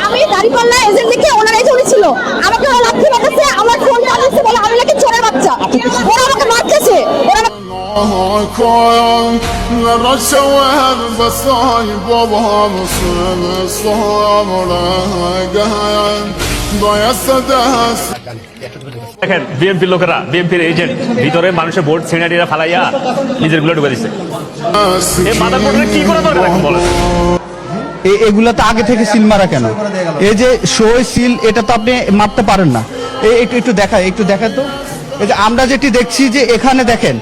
আমি দাঁড়িপাল্লা এজেন্ট দেখে ওনার এজেন্ট ছিল, আমাকে ওরা লাথি মারতেছে, আমার ফোন কাটছে বলে আমি নাকি চোরের বাচ্চা, ওরা আমাকে মারতেছে। দেখেন বিএনপির লোকেরা, বিএনপির এজেন্ট ভিতরে মানুষের ভোট সিনারিরা ফালাইয়া নিজের গুলো ঢুকে দিচ্ছে। এই মাদারবোর্ডে কি করা দরকার এখন বলেন? এগুলা তো আগে থেকে সিল মারা কেন? এই যে শো সিল, এটা তো আপনি মারতে পারেন না। একটু দেখা তো। এই যে আমরা যেটি দেখছি যে এখানে দেখেন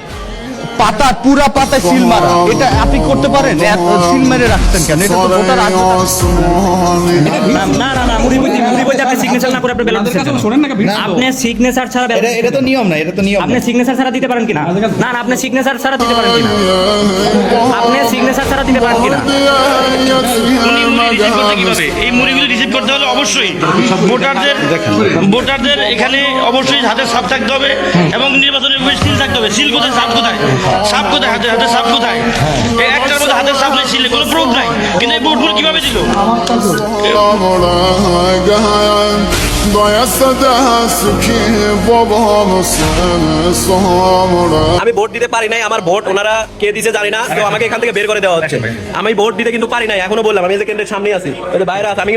পাতা, পুরা পাতায় সিল মারা, এটা আপনি করতে পারেন? সিল মেরে রাখছেন কেন? এটা তো ভোটার আগে না মুড়ি আপনি সিগনেচার না করে আপনি ব্যালট দিচ্ছেন। শুনেন না, আপনি সিগনেচার ছাড়া এটা তো নিয়ম না, এটা তো নিয়ম। আপনি সিগনেচার ছাড়া দিতে পারেন কিনা? না আপনি সিগনেচার ছাড়া দিতে পারেন কিনা? আপনি সিগনেচার ছাড়া দিতে পারেন কিনা? কিভাবে এই মুড়িগুলো রিসিভ করতে হলে অবশ্যই ভোটারদের এখানে অবশ্যই হাতের ছাপ থাকতে হবে এবং নির্বাচনের সিল থাকতে হবে। সিল কোথায়, ছাপ কোথায়? ছাপ কোথায়? হাতের ছাপ কোথায়? একটার মধ্যে হাতের ছাপ নেই, সিলে কোনো প্রুফ নাই, কিন্তু এই ভোটগুলো কিভাবে দিল? আমি ভোট দিতে পারি নাই, আমার ভোট ওনারা কে দিছে জানি না, তো আমাকে এখান থেকে বের করে দেওয়া হচ্ছে। আমি ভোট দিতে কিন্তু পারি নাই, এখনো বললাম আমি যে কেন্দ্রের সামনে আছি, বাইরে আছে। আমি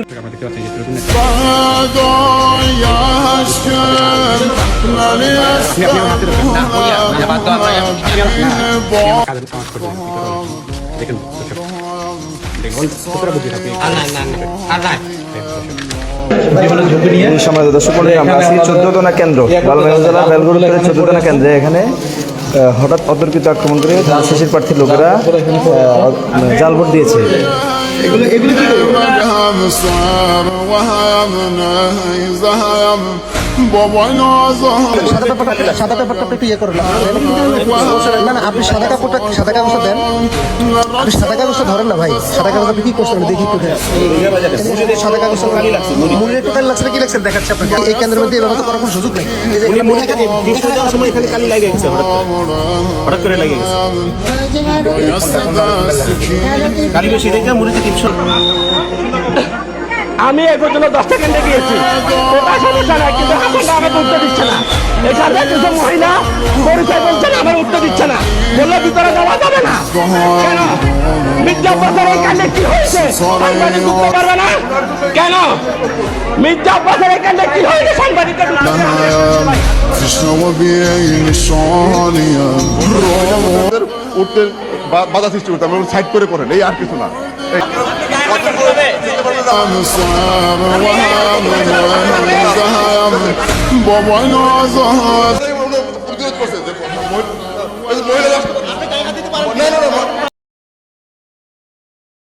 সম্মানিত দর্শক মণ্ডলী, আমরা আছি 14 কেন্দ্র, লালমনিরহাট জেলার বেলগুড় উত্তরের 14 কেন্দ্রে। এখানে হঠাৎ অতর্কিত আক্রমণ করে ধানশাসীর প্রার্থীর লোকেরা জাল ভোট দিয়েছে। সাদা পেপারটা একটু ইয়ে করে না, আপনি সাদা কাগজটা দেন, আপনি সাদা কাগজটা ধরেন না ভাই। সাদা কাগজ আপনি কি করছেন দেখি একটু। সাদা কাগজ মুড়ির একটু কালি লাগছে, কি লাগছে দেখাচ্ছে আপনাকে। এই কেন্দ্রের মধ্যে এভাবে তো করার কোনো সুযোগ নেই। এখানে কালি লাগে গেছে, হঠাৎ করে লাগে গেছে কালি বেশি দেখে মুড়িতে টিপস। আমি এই পর্যন্ত 10টা কেন্দ্রে গিয়েছি, কোথায় সমস্যা নাই, কিন্তু হাসিনা আমাকে উত্তর দিচ্ছে না। এখানে কিছু মহিলা পরিচয় বলছে না, আমার উত্তর দিচ্ছে না, বললে ভিতরে যাওয়া যাবে না। কেন মির্জা আব্বাসের এই কাণ্ডে কি হয়েছে সাংবাদিক ঢুকতে পারবে না? কেন মির্জা আব্বাসের এই কাণ্ডে কি হয়েছে সাংবাদিকরা ঢুকতে উঠতে বাধা সৃষ্টি করতে আমরা সাইড করে করেন, এই আর কিছু না। প্রতিরোধ করছে